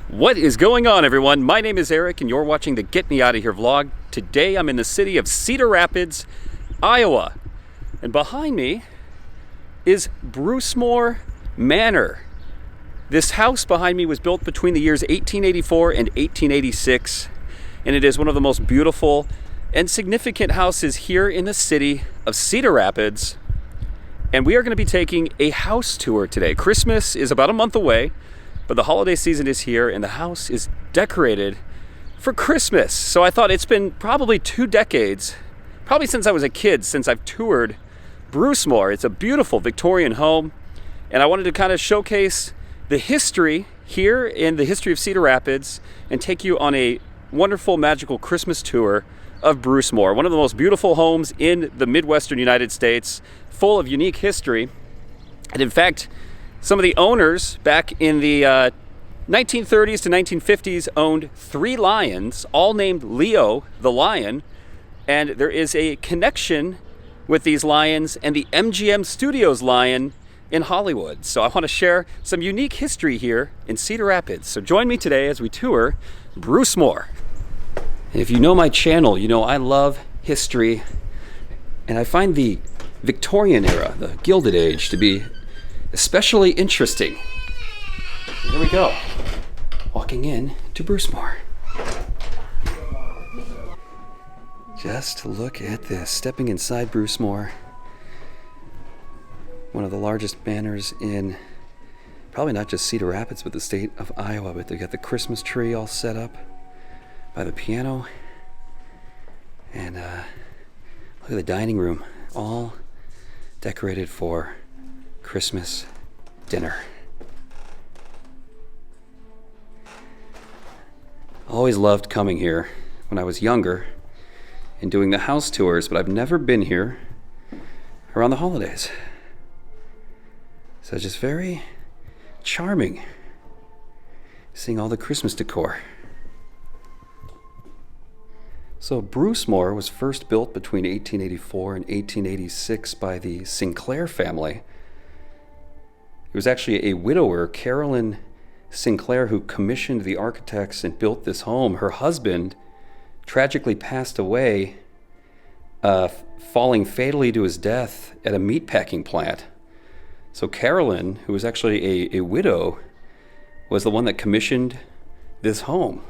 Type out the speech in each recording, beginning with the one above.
What is going on, everyone? My name is Eric and you're watching the Get Me Out of Here vlog. Today I'm in the city of Cedar Rapids, Iowa. And behind me is Brucemore Manor. This house behind me was built between the years 1884 and 1886. And it is one of the most beautiful and significant houses here in the city of Cedar Rapids. And we are going to be taking a house tour today. Christmas is about a month away, but the holiday season is here and the house is decorated for Christmas. So I thought it's been probably 2 decades, probably since I was a kid, since I've toured Brucemore. It's a beautiful Victorian home, and I wanted to kind of showcase the history here in the history of Cedar Rapids and take you on a wonderful, magical Christmas tour of Brucemore, one of the most beautiful homes in the Midwestern United States, full of unique history. And in fact, some of the owners back in the 1930s to 1950s owned 3 lions, all named Leo the lion. And there is a connection with these lions and the MGM Studios Lion in Hollywood. So I want to share some unique history here in Cedar Rapids. So join me today as we tour Brucemore. And if you know my channel, you know I love history, and I find the Victorian era, the Gilded Age, to be especially interesting. Here we go, walking in to Brucemore. Just look at this, stepping inside Brucemore, one of the largest manors in probably not just Cedar Rapids, but the state of Iowa. But they got the Christmas tree all set up by the piano, and look at the dining room, all decorated for Christmas dinner. Always loved coming here when I was younger and doing the house tours, but I've never been here around the holidays. So it's just very charming seeing all the Christmas decor. So Brucemore was first built between 1884 and 1886 by the Sinclair family. It was actually a widower, Carolyn Sinclair, who commissioned the architects and built this home. Her husband tragically passed away, falling fatally to his death at a meatpacking plant. So Carolyn, who was actually a widow, was the one that commissioned this home.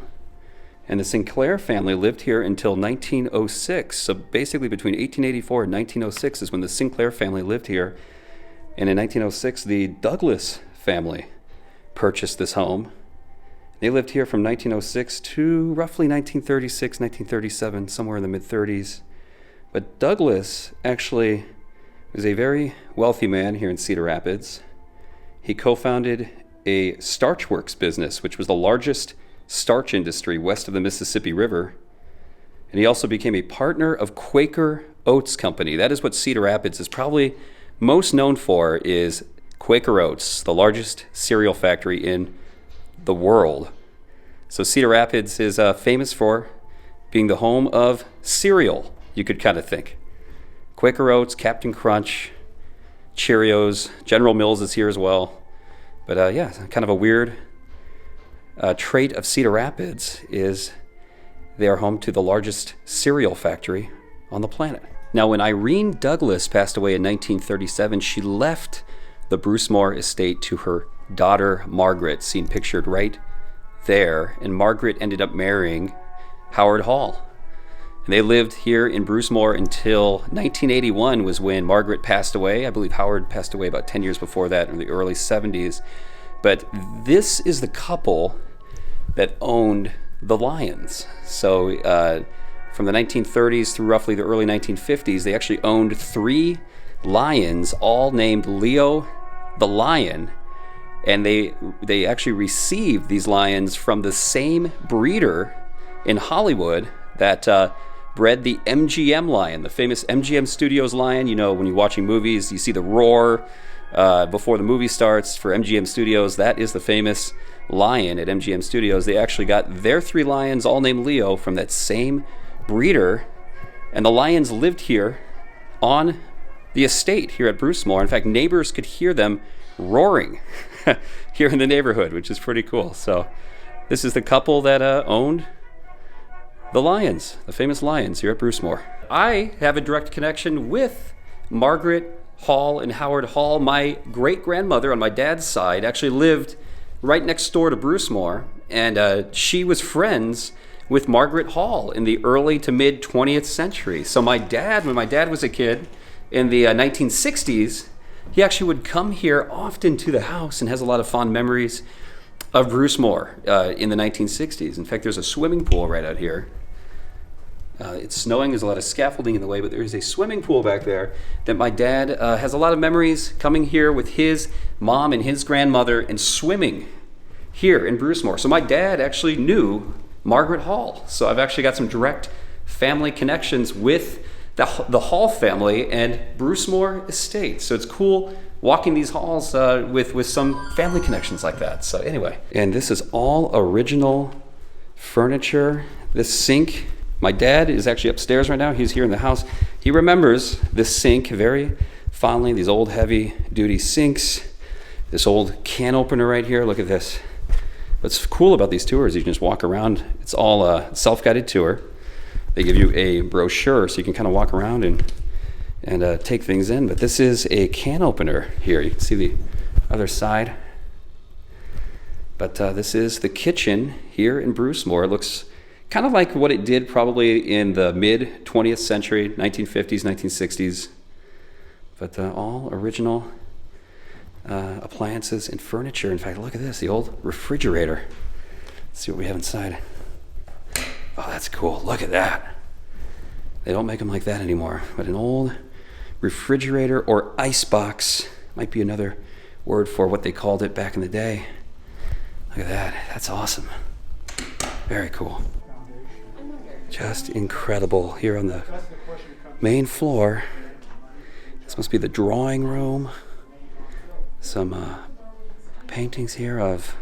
And the Sinclair family lived here until 1906. So basically between 1884 and 1906 is when the Sinclair family lived here. And in 1906, the Douglas family purchased this home. They lived here from 1906 to roughly 1936, 1937, somewhere in the mid-30s. But Douglas actually was a very wealthy man here in Cedar Rapids. He co-founded a starch works business, which was the largest starch industry west of the Mississippi River. And he also became a partner of Quaker Oats Company. That is what Cedar Rapids is probably most known for, is Quaker Oats, the largest cereal factory in the world. So Cedar Rapids is famous for being the home of cereal, you could kind of think. Quaker Oats, Captain Crunch, Cheerios, General Mills is here as well. But yeah, kind of a weird trait of Cedar Rapids is they are home to the largest cereal factory on the planet. Now, when Irene Douglas passed away in 1937, she left the Brucemore estate to her daughter, Margaret, seen pictured right there. And Margaret ended up marrying Howard Hall. And they lived here in Brucemore until 1981 was when Margaret passed away. I believe Howard passed away about 10 years before that, in the early 70s. But this is the couple that owned the lions. So from the 1930s through roughly the early 1950s, they actually owned 3 lions, all named Leo the lion. And they actually received these lions from the same breeder in Hollywood that bred the MGM lion, the famous MGM Studios lion. You know, when you're watching movies, you see the roar before the movie starts for MGM Studios. That is the famous lion at MGM Studios. They actually got their 3 lions, all named Leo, from that same breeder. And the lions lived here on the estate here at Brucemore. In fact, neighbors could hear them roaring here in the neighborhood, which is pretty cool. So This is the couple that owned the Lions, the famous Lions here at Brucemore. I have a direct connection with Margaret Hall and Howard Hall. My great-grandmother on my dad's side actually lived right next door to Brucemore, and she was friends with Margaret Hall in the early to mid 20th century. So my dad, when my dad was a kid in the 1960s, he actually would come here often to the house and has a lot of fond memories of Brucemore in the 1960s. In fact, there's a swimming pool right out here. It's snowing, there's a lot of scaffolding in the way, but there is a swimming pool back there that my dad has a lot of memories coming here with his mom and his grandmother and swimming here in Brucemore. So my dad actually knew Margaret Hall. So I've actually got some direct family connections with the Hall family and Brucemore Estate. So it's cool walking these halls with some family connections like that. So anyway, and this is all original furniture. This sink, my dad is actually upstairs right now. He's here in the house. He remembers this sink very fondly, these old heavy duty sinks, this old can opener right here. Look at this. What's cool about these tours, you can just walk around. It's all a self-guided tour. They give you a brochure so you can kind of walk around and take things in. But this is a can opener here. You can see the other side. But this is the kitchen here in Brucemore. It looks kind of like what it did probably in the mid 20th century, 1950s, 1960s. But all original appliances and furniture. In fact, look at this, the old refrigerator. Let's see what we have inside. Oh, that's cool. Look at that. They don't make them like that anymore. But an old refrigerator or ice box might be another word for what they called it back in the day. Look at that. That's awesome. Very cool. Just incredible. Here on the main floor, this must be the drawing room. Some paintings here of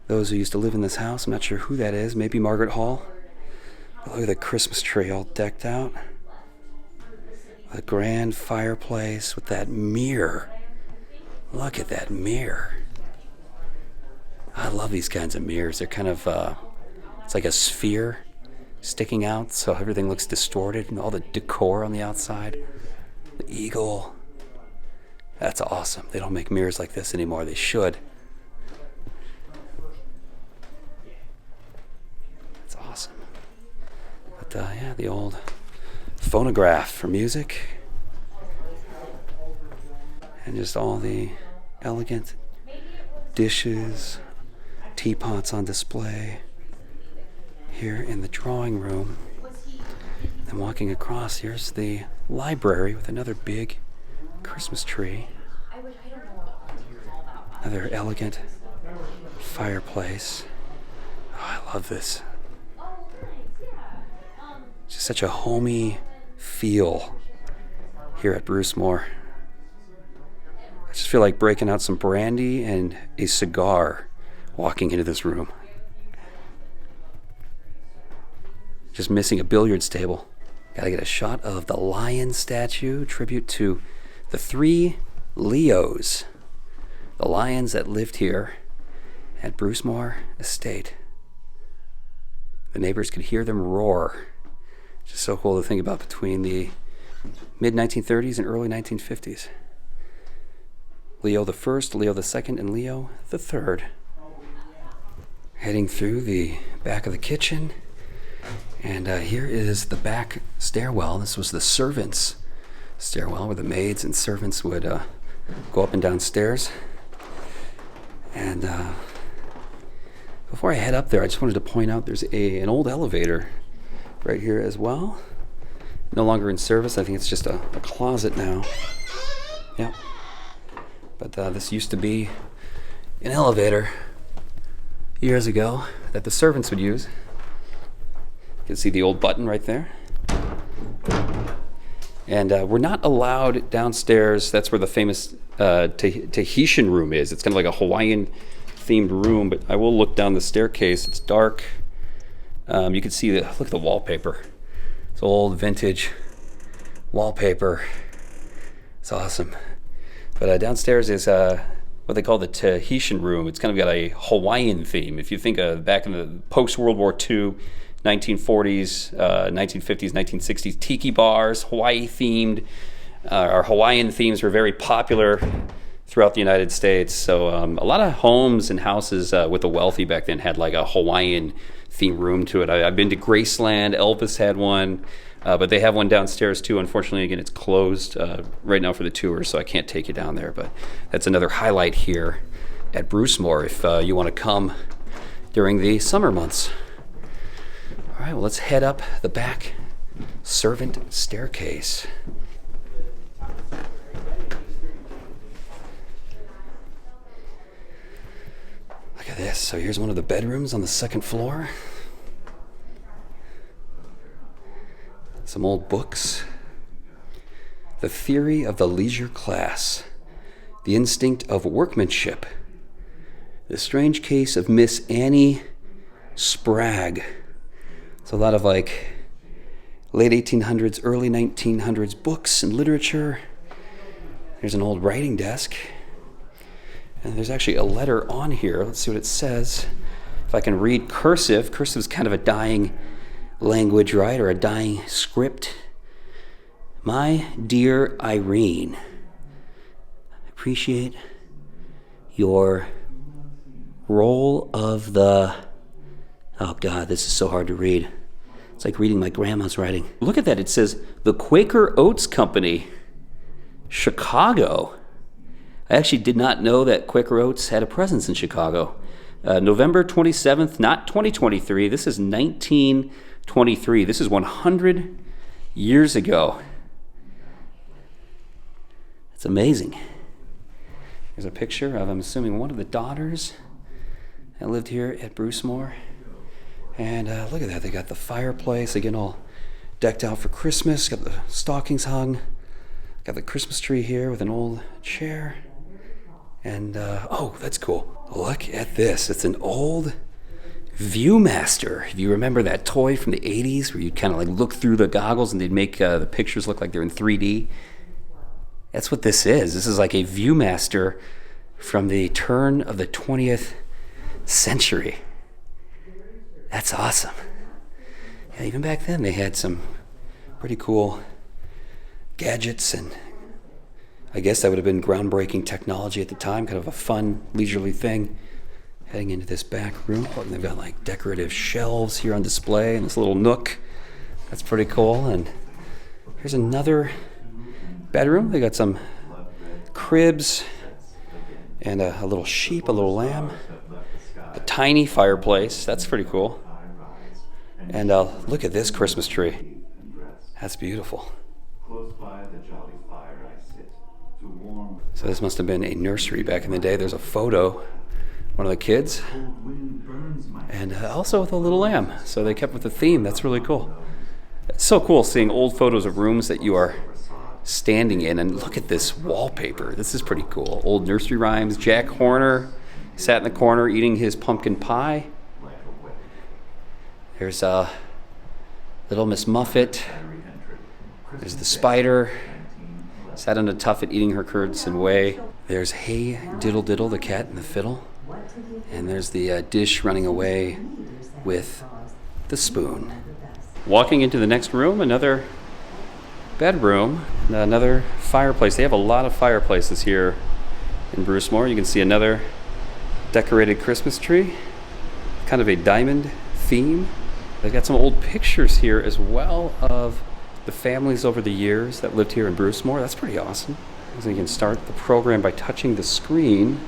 those who used to live in this house. I'm not sure who that is. Maybe Margaret Hall. But look at the Christmas tree all decked out. The grand fireplace with that mirror. Look at that mirror. I love these kinds of mirrors. They're kind of, it's like a sphere sticking out, so everything looks distorted and all the decor on the outside. The eagle. That's awesome. They don't make mirrors like this anymore. They should. That's awesome. But yeah, the old phonograph for music. And just all the elegant dishes, teapots on display here in the drawing room. And walking across, here's the library with another big Christmas tree. Another elegant fireplace. Oh, I love this. Just such a homey feel here at Brucemore. I just feel like breaking out some brandy and a cigar walking into this room. Just missing a billiards table. Gotta get a shot of the lion statue, tribute to the 3 Leos, the lions that lived here at Brucemore Estate. The neighbors could hear them roar. Just so cool to think about between the mid-1930s and early 1950s. Leo the First, Leo the Second, and Leo the Third. Heading through the back of the kitchen. And here is the back stairwell. This was the servants' stairwell where the maids and servants would go up and down stairs. And before I head up there, I just wanted to point out there's an old elevator right here as well. No longer in service. I think it's just a closet now. Yep. But this used to be an elevator years ago that the servants would use. You can see the old button right there. And we're not allowed downstairs. That's where the famous Tahitian room is. It's kind of like a Hawaiian themed room, but I will look down the staircase. It's dark. You can see look at the wallpaper. It's old vintage wallpaper. It's awesome. But downstairs is what what they call the Tahitian room. It's kind of got a Hawaiian theme. If you think of back in the post-World War II, 1940s, 1950s, 1960s, tiki bars, Hawaii themed, or Hawaiian themes were very popular throughout the United States. So a lot of homes and houses with the wealthy back then had like a Hawaiian themed room to it. I've been to Graceland, Elvis had one, but they have one downstairs too. Unfortunately, again, it's closed right now for the tours, so I can't take you down there. But that's another highlight here at Brucemore if you want to come during the summer months. All right, well, let's head up the back servant staircase. Look at this. So here's one of the bedrooms on the second floor. Some old books. The Theory of the Leisure Class. The Instinct of Workmanship. The Strange Case of Miss Annie Spragg. It's a lot of like late 1800s, early 1900s books and literature. There's an old writing desk. And there's actually a letter on here. Let's see what it says. If I can read cursive. Cursive is kind of a dying language, right? Or a dying script. My dear Irene, I appreciate your role of the... Oh God, this is so hard to read. It's like reading my grandma's writing. Look at that. It says, the Quaker Oats Company, Chicago. I actually did not know that Quaker Oats had a presence in Chicago. November 27th, not 2023. This is 1923. This is 100 years ago. It's amazing. There's a picture of, I'm assuming, one of the daughters that lived here at Brucemore. And look at that. They got the fireplace, again, all decked out for Christmas. Got the stockings hung. Got the Christmas tree here with an old chair. And, oh, that's cool. Look at this. It's an old Viewmaster. If you remember that toy from the 80s where you'd kind of like look through the goggles and they'd make the pictures look like they're in 3D. That's what this is. This is like a Viewmaster from the turn of the 20th century. That's awesome. Yeah, even back then they had some pretty cool gadgets, and I guess that would have been groundbreaking technology at the time, kind of a fun, leisurely thing. Heading into this back room, oh, and they've got like decorative shelves here on display in this little nook. That's pretty cool. And here's another bedroom. They got some cribs and a little sheep, a little lamb, a tiny fireplace. That's pretty cool. And look at this Christmas tree. That's beautiful. So this must have been a nursery back in the day. There's a photo, one of the kids, and also with a little lamb. So they kept with the theme. That's really cool. It's so cool seeing old photos of rooms that you are standing in. And look at this wallpaper. This is pretty cool. Old nursery rhymes. Jack Horner sat in the corner eating his pumpkin pie. There's Little Miss Muffet. There's the spider. Sat on a tuffet eating her curds and whey. There's Hey Diddle Diddle, the cat and the fiddle. And there's the dish running away with the spoon. Walking into the next room, another bedroom, another fireplace. They have a lot of fireplaces here in Brucemore. You can see another decorated Christmas tree, kind of a diamond theme. They've got some old pictures here as well of the families over the years that lived here in Brucemore. That's pretty awesome. So you can start the program by touching the screen.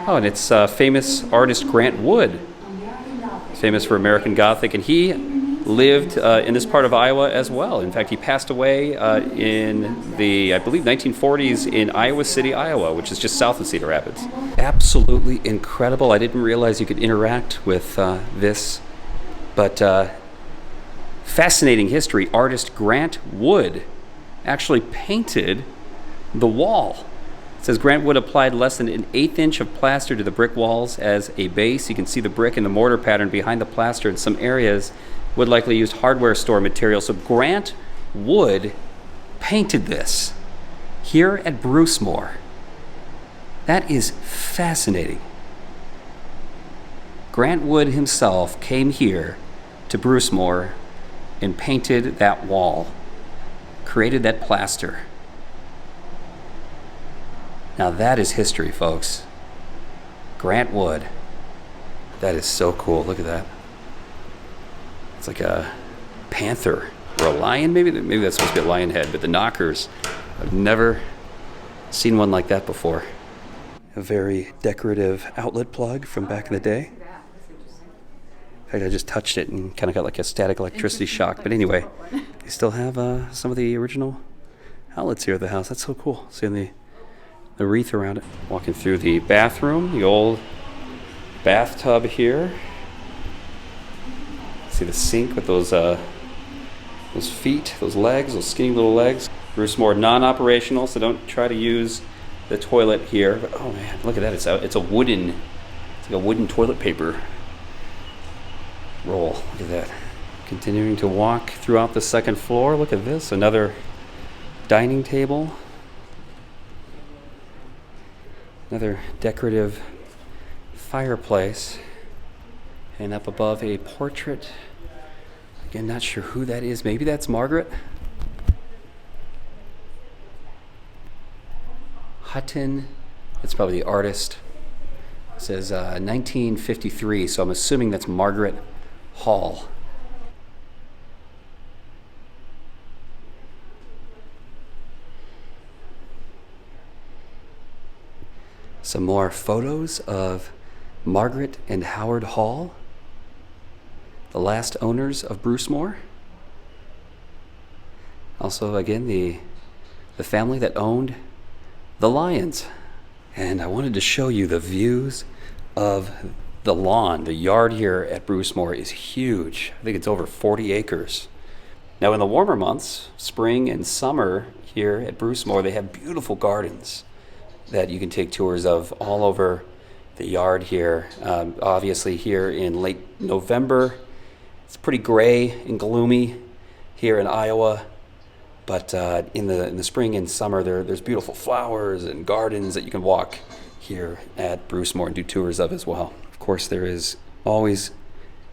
Oh, and it's famous artist Grant Wood. He's famous for American Gothic, and he lived in this part of Iowa as well. In fact, he passed away in the, I believe, 1940s in Iowa City, Iowa, which is just south of Cedar Rapids. Absolutely incredible. I didn't realize you could interact with this, but fascinating history. Artist Grant Wood actually painted the wall. It says Grant Wood applied less than an 1/8 inch of plaster to the brick walls as a base. You can see the brick and the mortar pattern behind the plaster. In some areas, Wood likely used hardware store material. So Grant Wood painted this. here at Brucemore. That is fascinating. Grant Wood himself came here to Brucemore and painted that wall, created that plaster. Now that is history, folks. Grant Wood. That is so cool. Look at that. It's like a panther or a lion. Maybe that's supposed to be a lion head, but the knockers, I've never seen one like that before. A very decorative outlet plug from back in the day. In fact, I just touched it and kind of got like a static electricity shock. But anyway, they still have some of the original outlets here at the house. That's so cool. Seeing the wreath around it. Walking through the bathroom, the old bathtub here. See the sink with those feet, those legs, those skinny little legs. Brucemore non-operational, so don't try to use the toilet here. But, oh man, look at that! It's like a wooden toilet paper roll. Look at that. Continuing to walk throughout the second floor. Look at this, another dining table, another decorative fireplace, and up above a portrait. Again, not sure who that is. Maybe that's Margaret Hutton. It's probably the artist. It says 1953, so I'm assuming that's Margaret Hall. Some more photos of Margaret and Howard Hall, the last owners of Brucemore. Also, again, the family that owned the Lions. And I wanted to show you the views of the lawn. The yard here at Brucemore is huge. I think it's over 40 acres. Now in the warmer months, spring and summer here at Brucemore, they have beautiful gardens that you can take tours of all over the yard here. Obviously here in late November, it's pretty gray and gloomy here in Iowa. But in the spring and summer, there's beautiful flowers and gardens that you can walk here at Brucemore and do tours of as well. Of course, there is always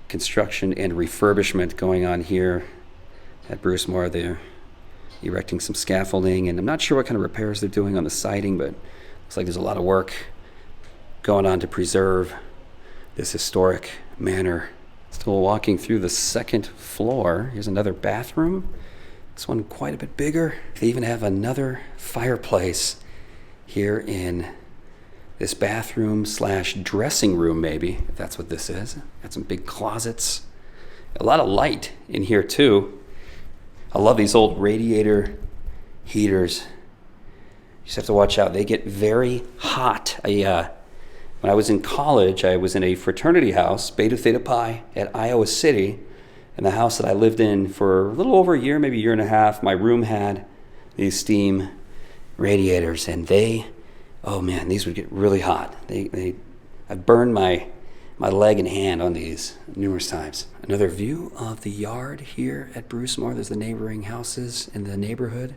construction and refurbishment going on here at Brucemore. They're erecting some scaffolding, and I'm not sure what kind of repairs they're doing on the siding, but looks like there's a lot of work going on to preserve this historic manor. Still walking through the second floor. Here's another bathroom. This one quite a bit bigger. They even have another fireplace here in this bathroom slash dressing room, maybe, if that's what this is. Got some big closets. A lot of light in here too. I love these old radiator heaters. You just have to watch out. They get very hot. When I was in college, I was in a fraternity house, Beta Theta Pi, at Iowa City. In the house that I lived in for a little over a year, maybe a year and a half, my room had these steam radiators, and oh man, these would get really hot. I burned my leg and hand on these numerous times. Another view of the yard here at Brucemore. There's the neighboring houses in the neighborhood.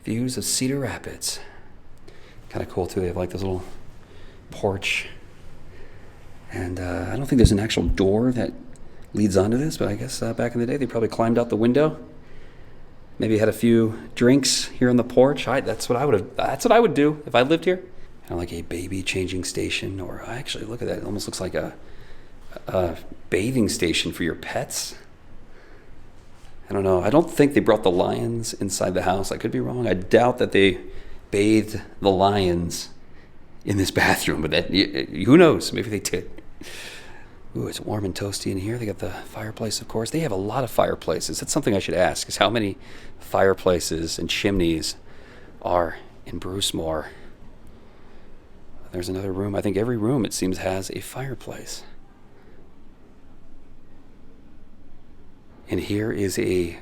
Views of Cedar Rapids. Kind of cool too. They have like this little porch. And I don't think there's an actual door that leads onto this, but I guess back in the day they probably climbed out the window. Maybe had a few drinks here on the porch. That's what I would do if I lived here. Kind of like a baby changing station, or actually look at that. It almost looks like a bathing station for your pets. I don't know. I don't think they brought the lions inside the house. I could be wrong. I doubt that they bathed the lions in this bathroom, but who knows? Maybe they did. Ooh, it's warm and toasty in here. They got the fireplace, of course. They have a lot of fireplaces. That's something I should ask, is how many fireplaces and chimneys are in Brucemore. There's another room. I think every room, it seems, has a fireplace. And here is a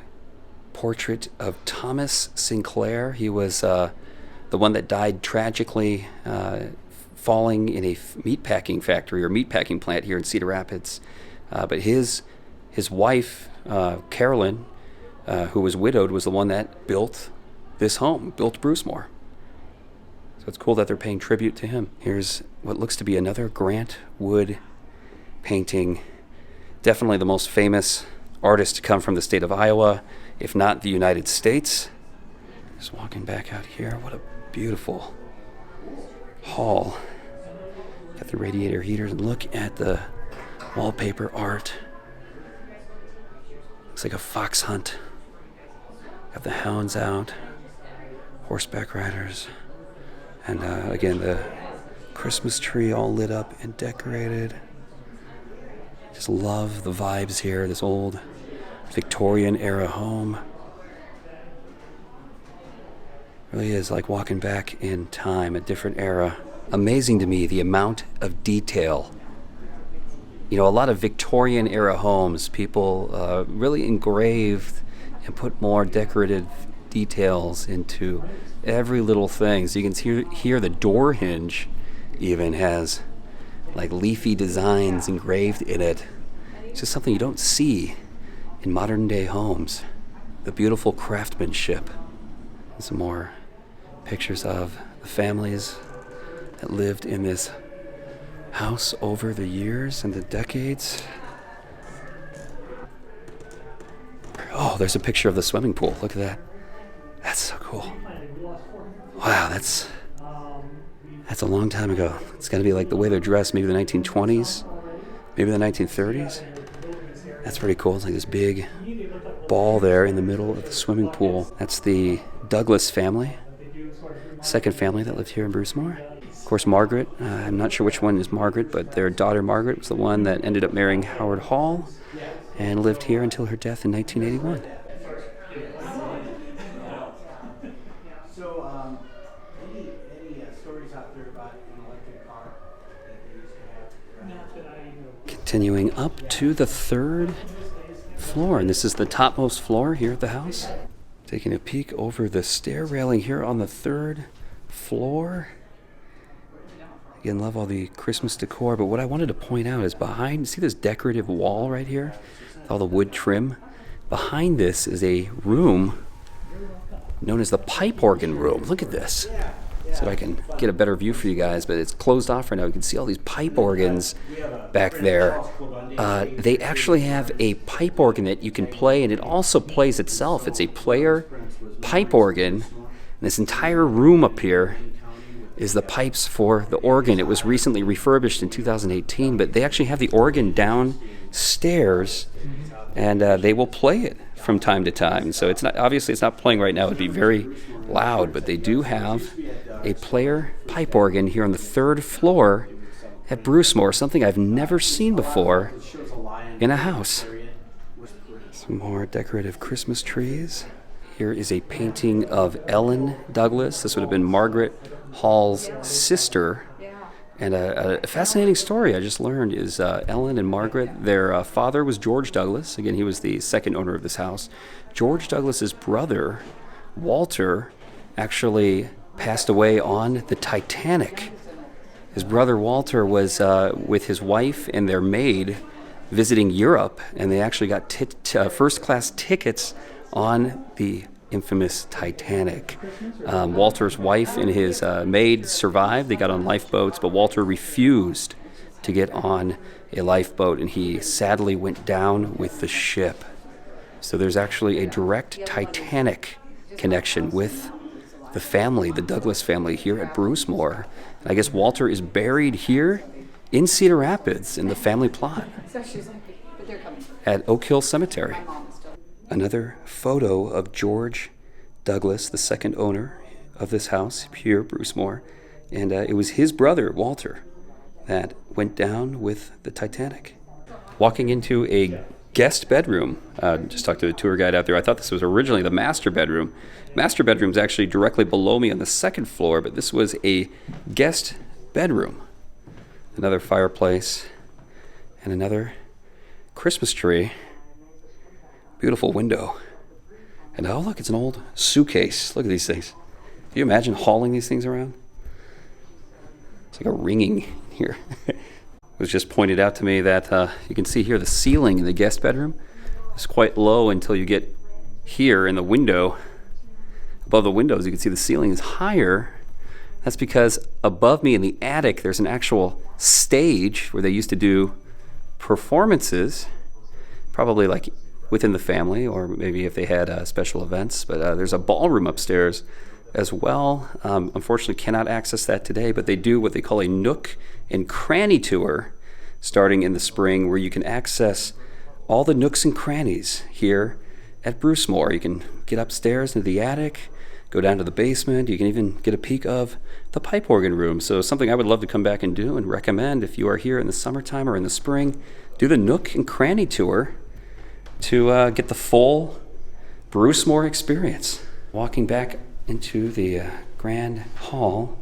portrait of Thomas Sinclair. He was the one that died tragically falling in a meatpacking factory or meatpacking plant here in Cedar Rapids. But his wife, Carolyn, who was widowed, was the one that built this home, built Brucemore. So it's cool that they're paying tribute to him. Here's what looks to be another Grant Wood painting. Definitely the most famous artist to come from the state of Iowa, if not the United States. Just walking back out here, what a beautiful hall. Got the radiator heaters, and look at the wallpaper art. Looks like a fox hunt. Got the hounds out, horseback riders, and again the Christmas tree all lit up and decorated. Just love the vibes here, this old Victorian era home. Really is like walking back in time, a different era. Amazing to me the amount of detail. You know, a lot of Victorian era homes, people really engraved and put more decorative details into every little thing. So you can hear the door hinge even has like leafy designs engraved in it. It's just something you don't see in modern day homes. The beautiful craftsmanship. Some more pictures of the families that lived in this house over the years and the decades. Oh, there's a picture of the swimming pool. Look at that. That's so cool. Wow, that's a long time ago. It's got to be like the way they're dressed, maybe the 1920s, maybe the 1930s. That's pretty cool. It's like this big ball there in the middle of the swimming pool. That's the Douglas family, second family that lived here in Brucemore. Of course, Margaret, I'm not sure which one is Margaret, but their daughter Margaret was the one that ended up marrying Howard Hall and lived here until her death in 1981. So, any stories out there about an electric car that they used to have? Continuing up to the third floor, and this is the topmost floor here at the house. Taking a peek over the stair railing here on the third floor. Again, love all the Christmas decor, but what I wanted to point out is behind, see this decorative wall right here? With all the wood trim? Behind this is a room known as the pipe organ room. Look at this. So I can get a better view for you guys, but it's closed off right now. You can see all these pipe organs back there. They actually have a pipe organ that you can play, and it also plays itself. It's a player pipe organ. And this entire room up here is the pipes for the organ. It was recently refurbished in 2018, but they actually have the organ downstairs, and they will play it from time to time. So it's not, obviously it's not playing right now. It'd be very loud, but they do have a player pipe organ here on the third floor at Brucemore, something I've never seen before in a house. Some more decorative Christmas trees. Here is a painting of Ellen Douglas. This would have been Margaret Hall's sister. And a fascinating story I just learned is Ellen and Margaret, their father was George Douglas. Again, he was the second owner of this house. George Douglas's brother, Walter, actually passed away on the Titanic. His brother Walter was with his wife and their maid visiting Europe, and they actually got first-class tickets on the infamous Titanic. Walter's wife and his maid survived. They got on lifeboats, but Walter refused to get on a lifeboat, and he sadly went down with the ship. So there's actually a direct Titanic connection with the family, the Douglas family here at Brucemore. And I guess Walter is buried here in Cedar Rapids in the family plot at Oak Hill Cemetery. Another photo of George Douglas, the second owner of this house here at Brucemore. And it was his brother, Walter, that went down with the Titanic. Walking into a guest bedroom. Just talked to the tour guide out there. I thought this was originally the master bedroom. Master bedroom's actually directly below me on the second floor, but this was a guest bedroom. Another fireplace and another Christmas tree. Beautiful window. And oh, look, it's an old suitcase. Look at these things. Can you imagine hauling these things around? It's like a ringing here. It was just pointed out to me that you can see here the ceiling in the guest bedroom is quite low until you get here in the window, above the windows, you can see the ceiling is higher. That's because above me in the attic, there's an actual stage where they used to do performances, probably like within the family, or maybe if they had special events. But there's a ballroom upstairs as well. Unfortunately, cannot access that today, but they do what they call a nook and cranny tour starting in the spring, where you can access all the nooks and crannies here at Brucemore. You can get upstairs into the attic, go down to the basement. You can even get a peek of the pipe organ room. So something I would love to come back and do and recommend if you are here in the summertime or in the spring. Do the nook and cranny tour to get the full Brucemore experience. Walking back into the grand hall,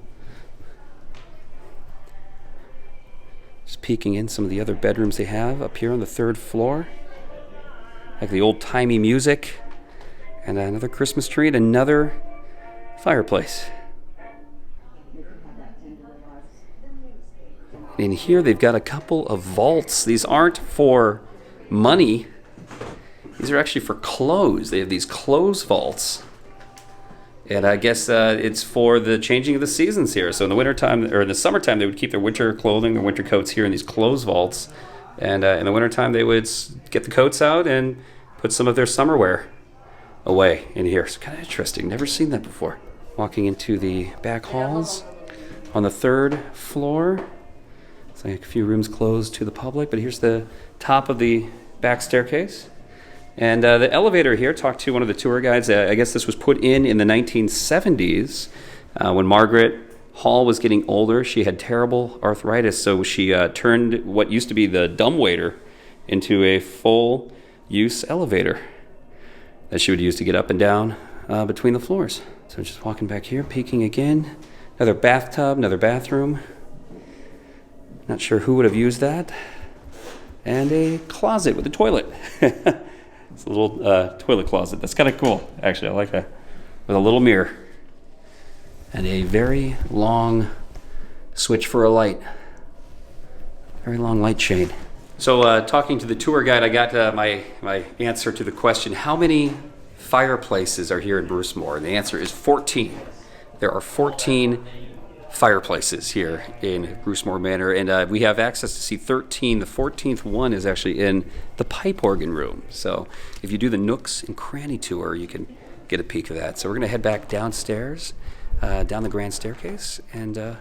just peeking in some of the other bedrooms they have up here on the 3rd floor. Like the old-timey music, and another Christmas tree, and another fireplace. In here they've got a couple of vaults. These aren't for money. These are actually for clothes. They have these clothes vaults. And I guess it's for the changing of the seasons here. So in the wintertime, or in the summertime, they would keep their winter clothing, their winter coats here in these clothes vaults. And in the wintertime, they would get the coats out and put some of their summer wear away in here. It's kind of interesting. Never seen that before. Walking into the back halls on the 3rd floor. It's like a few rooms closed to the public, but here's the top of the back staircase. And the elevator here, talked to one of the tour guides. I guess this was put in the 1970s when Margaret Hall was getting older. She had terrible arthritis, so she turned what used to be the dumbwaiter into a full-use elevator that she would use to get up and down between the floors. So just walking back here, peeking again. Another bathtub, another bathroom. Not sure who would have used that. And a closet with a toilet. It's a little toilet closet. That's kind of cool, actually. I like that. With a little mirror. And a very long switch for a light. Very long light chain. So talking to the tour guide, I got my answer to the question, how many fireplaces are here in Brucemore? And the answer is 14. There are 14 fireplaces here in Brucemore Manor, and we have access to see 13. The 14th one is actually in the pipe organ room. So if you do the nooks and cranny tour, you can get a peek of that. So we're going to head back downstairs, down the grand staircase, and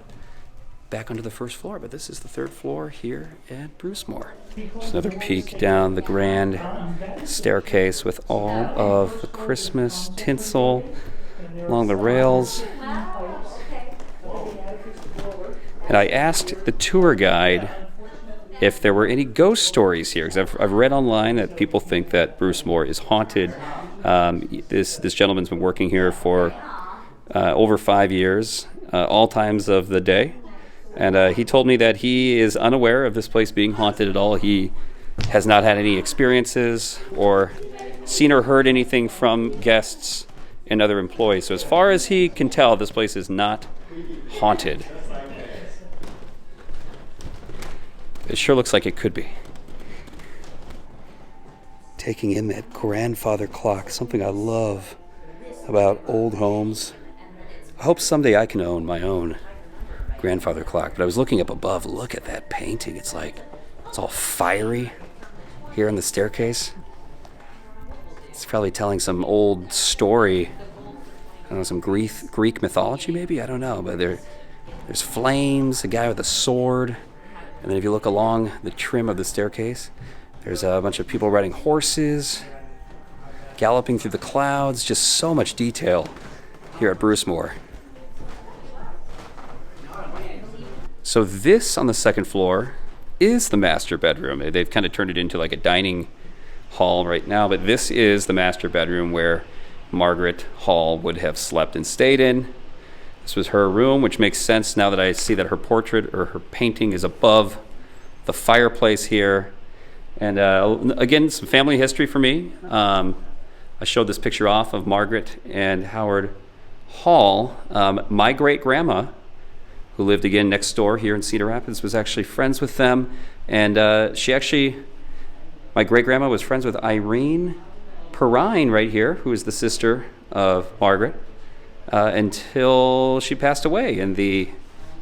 back onto the 1st floor. But this is the 3rd floor here at Brucemore. Just another peek down the grand staircase with all of the Christmas tinsel along the rails. And I asked the tour guide if there were any ghost stories here, because I've read online that people think that Brucemore is haunted. This gentleman's been working here for over 5 years, all times of the day. And he told me that he is unaware of this place being haunted at all. He has not had any experiences or seen or heard anything from guests and other employees. So as far as he can tell, this place is not haunted. It sure looks like it could be. Taking in that grandfather clock, something I love about old homes. I hope someday I can own my own grandfather clock. But I was looking up above. Look at that painting. It's all fiery here on the staircase. It's probably telling some old story. I don't know, some Greek mythology maybe? I don't know. But there's flames, a guy with a sword. And then if you look along the trim of the staircase, there's a bunch of people riding horses, galloping through the clouds. Just so much detail here at Brucemore. So this on the 2nd floor is the master bedroom. They've kind of turned it into like a dining hall right now, but this is the master bedroom where Margaret Hall would have slept and stayed in. This was her room, which makes sense now that I see that her portrait or her painting is above the fireplace here. And again, some family history for me. I showed this picture off of Margaret and Howard Hall. My great-grandma, who lived again next door here in Cedar Rapids, was actually friends with them. And my great-grandma was friends with Irene Perrine right here, who is the sister of Margaret, until she passed away in the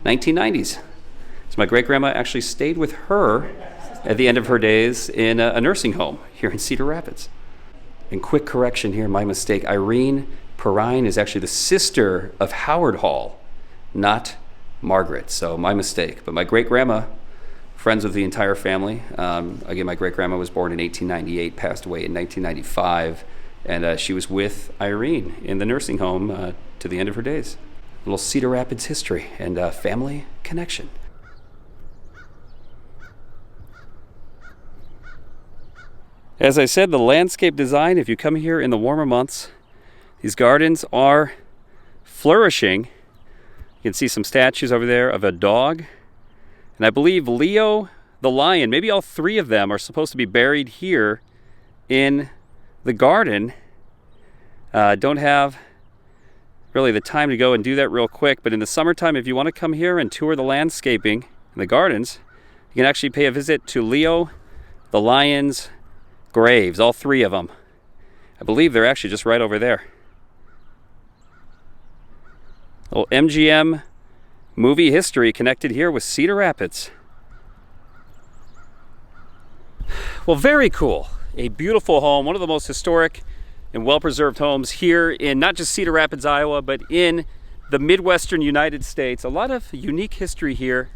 1990s. So my great-grandma actually stayed with her at the end of her days in a nursing home here in Cedar Rapids. And quick correction here, my mistake. Irene Perrine is actually the sister of Howard Hall, not Margaret. So my mistake. But my great-grandma, friends with the entire family. Again, my great-grandma was born in 1898, passed away in 1995, and she was with Irene in the nursing home to the end of her days. A little Cedar Rapids history and family connection. As I said, the landscape design, if you come here in the warmer months, these gardens are flourishing. You can see some statues over there of a dog. And I believe Leo the lion, maybe all three of them are supposed to be buried here in the garden. Don't have really the time to go and do that real quick, but in the summertime, if you want to come here and tour the landscaping and the gardens, you can actually pay a visit to Leo the lion's graves, all three of them. I believe they're actually just right over there. Little MGM movie history connected here with Cedar Rapids. Well, very cool. A beautiful home, one of the most historic and well-preserved homes here in not just Cedar Rapids, Iowa, but in the Midwestern United States. A lot of unique history here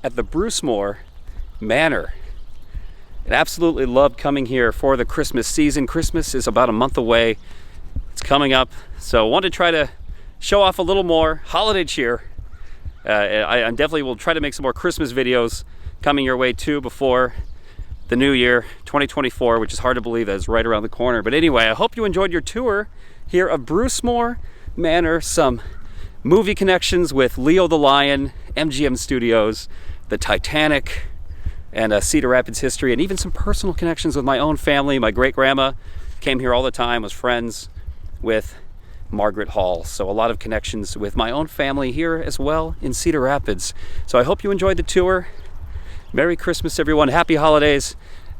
at the Brucemore Manor. I absolutely loved coming here for the Christmas season. Christmas is about a month away. It's coming up, so I wanted to try to show off a little more holiday cheer. I definitely will try to make some more Christmas videos coming your way too before the new year, 2024, which is hard to believe that is right around the corner. But anyway, I hope you enjoyed your tour here of Brucemore Manor. Some movie connections with Leo the Lion, MGM Studios, the Titanic, and Cedar Rapids history, and even some personal connections with my own family. My great-grandma came here all the time, was friends with Margaret Hall. So a lot of connections with my own family here as well in Cedar Rapids. So I hope you enjoyed the tour. Merry Christmas, everyone. Happy holidays.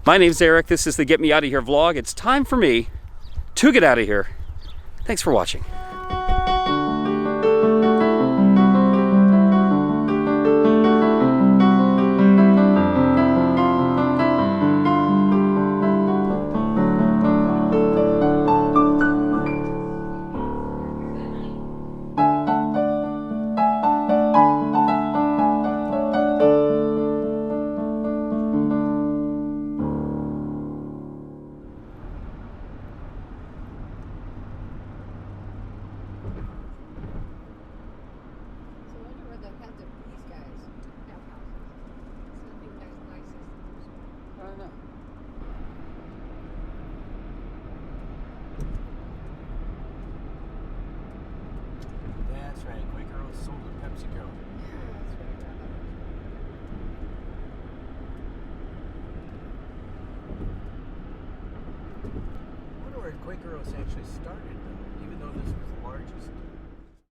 My name's Eric. This is the Get Me Out of Here vlog. It's time for me to get out of here. Thanks for watching. That's right. Quaker Oats sold to PepsiCo. I wonder where Quaker Oats actually started, though, even though this was the largest